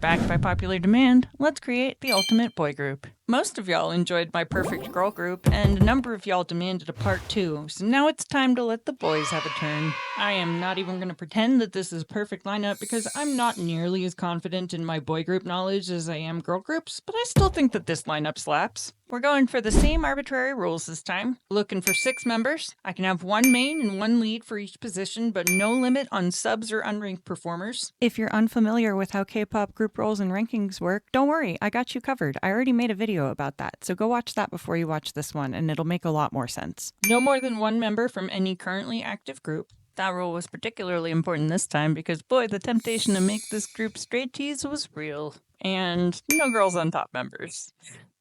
Backed by popular demand, let's create the ultimate boy group. Most of y'all enjoyed my perfect girl group, and a number of y'all demanded a part 2, so now it's time to let the boys have a turn. I am not even going to pretend that this is a perfect lineup because I'm not nearly as confident in my boy group knowledge as I am girl groups, but I still think that this lineup slaps. We're going for the same arbitrary rules this time. Looking for 6 members. I can have 1 main and 1 lead for each position, but no limit on subs or unranked performers. If you're unfamiliar with how K-pop group roles and rankings work, don't worry, I got you covered. I already made a video about that, so go watch that before you watch this one, and it'll make a lot more sense. No more than 1 member from any currently active group. That rule was particularly important this time because, boy, the temptation to make this group straight tees was real. And no girls on top members.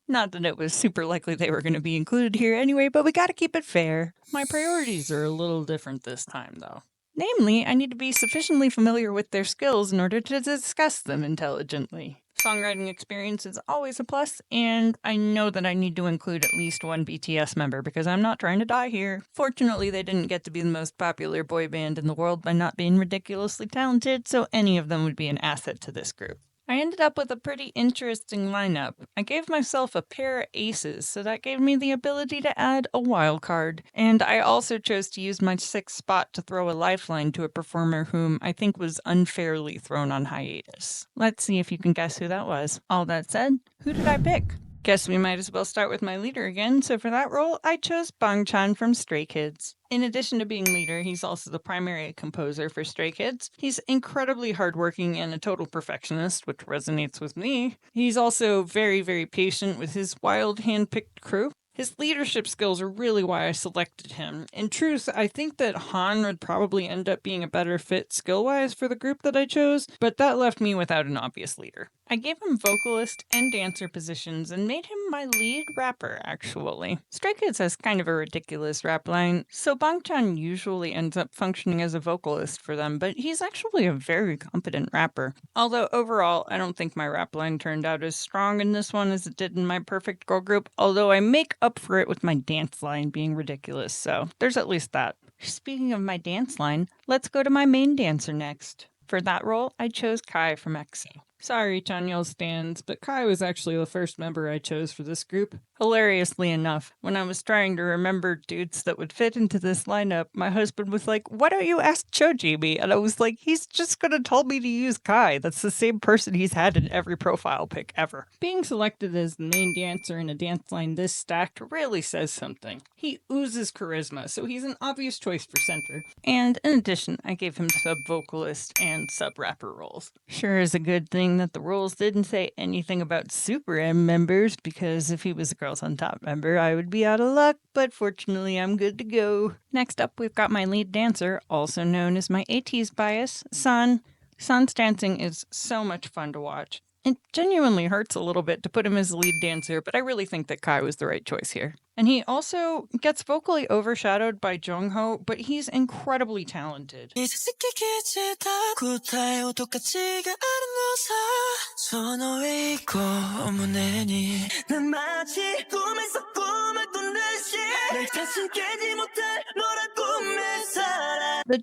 Not that it was super likely they were going to be included here anyway, but we gotta keep it fair. My priorities are a little different this time, though. Namely, I need to be sufficiently familiar with their skills in order to discuss them intelligently. Songwriting experience is always a plus, and I know that I need to include at least 1 BTS member because I'm not trying to die here. Fortunately, they didn't get to be the most popular boy band in the world by not being ridiculously talented, so any of them would be an asset to this group. I ended up with a pretty interesting lineup. I gave myself a pair of aces, so that gave me the ability to add a wild card. And I also chose to use my 6th spot to throw a lifeline to a performer whom I think was unfairly thrown on hiatus. Let's see if you can guess who that was. All that said, who did I pick? Guess we might as well start with my leader again, so for that role, I chose Bangchan from Stray Kids. In addition to being leader, he's also the primary composer for Stray Kids. He's incredibly hardworking and a total perfectionist, which resonates with me. He's also very, very patient with his wild hand-picked crew. His leadership skills are really why I selected him. In truth, I think that Han would probably end up being a better fit skill-wise for the group that I chose, but that left me without an obvious leader. I gave him vocalist and dancer positions and made him my lead rapper, actually. Stray Kids has kind of a ridiculous rap line, so Bangchan usually ends up functioning as a vocalist for them, but he's actually a very competent rapper. Although overall, I don't think my rap line turned out as strong in this one as it did in my perfect girl group, although I make up for it with my dance line being ridiculous, so there's at least that. Speaking of my dance line, let's go to my main dancer next. For that role, I chose Kai from EXO. Sorry, Chanyeol stans, but Kai was actually the first member I chose for this group. Hilariously enough, when I was trying to remember dudes that would fit into this lineup, my husband was like, "Why don't you ask Chojimi?" And I was like, he's just gonna tell me to use Kai. That's the same person he's had in every profile pic ever. Being selected as the main dancer in a dance line this stacked really says something. He oozes charisma, so he's an obvious choice for center. And in addition, I gave him sub-vocalist and sub-rapper roles. Sure is a good thing that the rules didn't say anything about Super M members, because if he was a Girls on Top member, I would be out of luck, but fortunately I'm good to go. Next up, we've got my lead dancer, also known as my ATEEZ bias, Sun. Sun's dancing is so much fun to watch. It genuinely hurts a little bit to put him as the lead dancer, but I really think that Kai was the right choice here. And he also gets vocally overshadowed by Jongho, but he's incredibly talented. The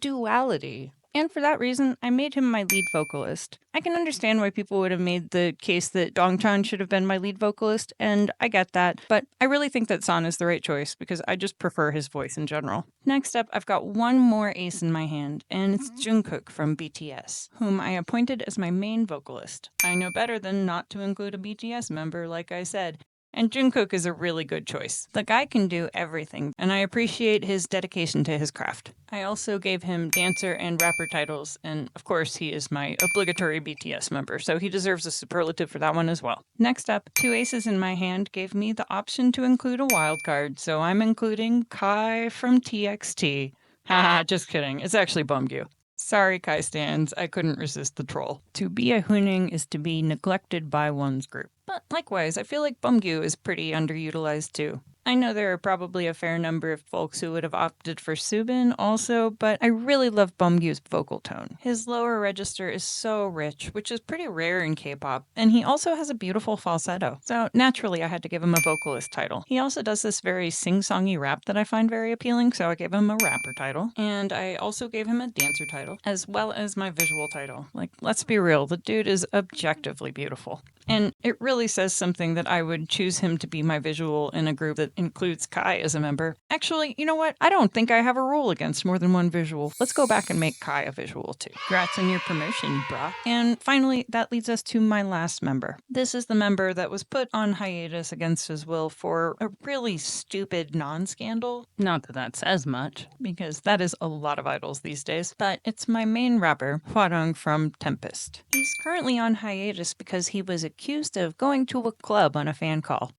duality. And for that reason, I made him my lead vocalist. I can understand why people would have made the case that Dongchan should have been my lead vocalist, and I get that, but I really think that San is the right choice because I just prefer his voice in general. Next up, I've got one more ace in my hand, and it's Jungkook from BTS, whom I appointed as my main vocalist. I know better than not to include a BTS member, like I said. And Jungkook is a really good choice. The guy can do everything, and I appreciate his dedication to his craft. I also gave him dancer and rapper titles, and of course he is my obligatory BTS member, so he deserves a superlative for that one as well. Next up, 2 aces in my hand gave me the option to include a wildcard, so I'm including Kai from TXT. Haha, just kidding. It's actually Bumgyu. Sorry, Kai stans, I couldn't resist the troll. To be a Huning is to be neglected by one's group. But likewise, I feel like Bumgyu is pretty underutilized too. I know there are probably a fair number of folks who would have opted for Subin also, but I really love Beomgyu's vocal tone. His lower register is so rich, which is pretty rare in K-pop, and he also has a beautiful falsetto. So naturally I had to give him a vocalist title. He also does this very sing-songy rap that I find very appealing, so I gave him a rapper title. And I also gave him a dancer title, as well as my visual title. Like, let's be real, the dude is objectively beautiful. And it really says something that I would choose him to be my visual in a group that includes Kai as a member. Actually, you know what? I don't think I have a rule against more than one visual. Let's go back and make Kai a visual too. Congrats on your promotion, brah. And finally, that leads us to my last member. This is the member that was put on hiatus against his will for a really stupid non-scandal. Not that that says much, because that is a lot of idols these days, but it's my main rapper, Hwarang from Tempest. He's currently on hiatus because he was accused of going to a club on a fan call.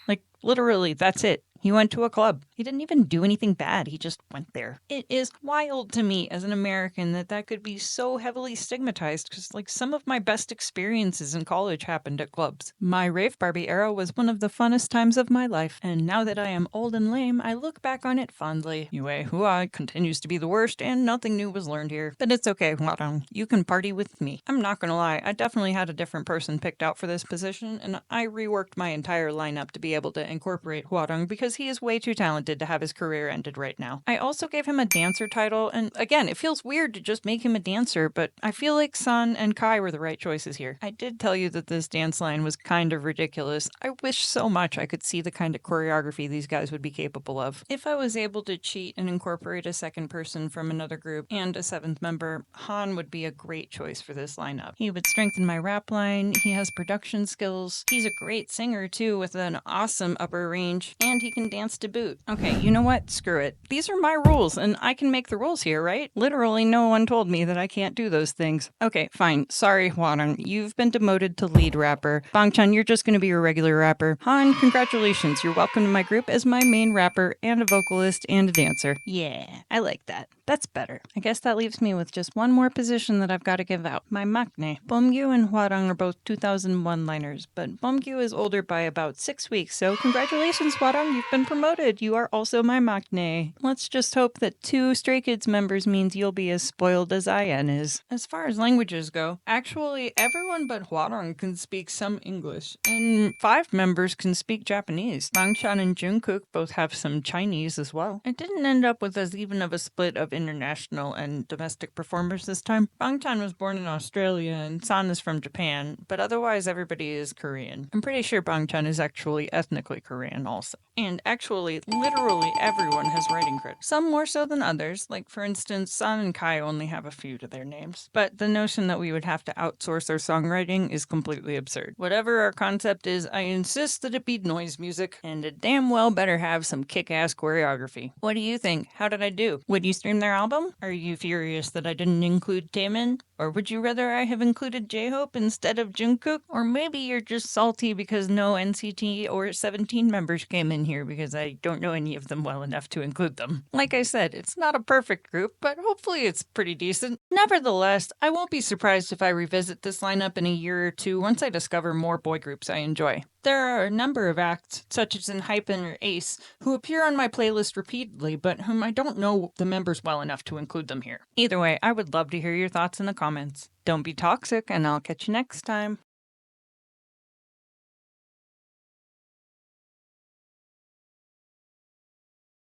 Like, literally, that's it. He went to a club. He didn't even do anything bad. He just went there. It is wild to me as an American that could be so heavily stigmatized because, like, some of my best experiences in college happened at clubs. My rave Barbie era was one of the funnest times of my life, and now that I am old and lame, I look back on it fondly. Yue Hua continues to be the worst, and nothing new was learned here. But it's okay, Hwarang. You can party with me. I'm not gonna lie, I definitely had a different person picked out for this position, and I reworked my entire lineup to be able to incorporate Hwarang because he is way too talented to have his career ended right now. I also gave him a dancer title, and again, it feels weird to just make him a dancer, but I feel like Sun and Kai were the right choices here. I did tell you that this dance line was kind of ridiculous. I wish so much I could see the kind of choreography these guys would be capable of. If I was able to cheat and incorporate a second person from another group and a seventh member, Han would be a great choice for this lineup. He would strengthen my rap line, he has production skills, he's a great singer too with an awesome upper range, and he can dance to boot. Okay, you know what? Screw it. These are my rules, and I can make the rules here, right? Literally no one told me that I can't do those things. Okay, fine. Sorry, Hwarang. You've been demoted to lead rapper. Bangchan, you're just gonna be a regular rapper. Han, congratulations. You're welcome to my group as my main rapper and a vocalist and a dancer. Yeah, I like that. That's better. I guess that leaves me with just one more position that I've got to give out. My Maknae. Beomgyu and Hwarang are both 2001 liners, but Beomgyu is older by about 6 weeks, so congratulations, Hwarang. You've been promoted. You are also my Maknae. Let's just hope that 2 Stray Kids members means you'll be as spoiled as IN is. As far as languages go, actually everyone but Hwarang can speak some English, and 5 members can speak Japanese. Bangchan and Jungkook both have some Chinese as well. It didn't end up with as even of a split of international and domestic performers this time. Bangchan was born in Australia and San is from Japan, but otherwise everybody is Korean. I'm pretty sure Bangchan is actually ethnically Korean also. And actually, literally everyone has writing credits. Some more so than others, like for instance, San and Kai only have a few to their names. But the notion that we would have to outsource our songwriting is completely absurd. Whatever our concept is, I insist that it be noise music, and it damn well better have some kick-ass choreography. What do you think? How did I do? Would you stream their album? Are you furious that I didn't include Taemin? Or would you rather I have included J-Hope instead of Jungkook? Or maybe you're just salty because no NCT or 17 members came in here because I don't know any of them well enough to include them. Like I said, it's not a perfect group, but hopefully it's pretty decent. Nevertheless, I won't be surprised if I revisit this lineup in a year or two once I discover more boy groups I enjoy. There are a number of acts, such as Enhypen or Ace, who appear on my playlist repeatedly, but whom I don't know the members well enough to include them here. Either way, I would love to hear your thoughts in the comments. Don't be toxic, and I'll catch you next time.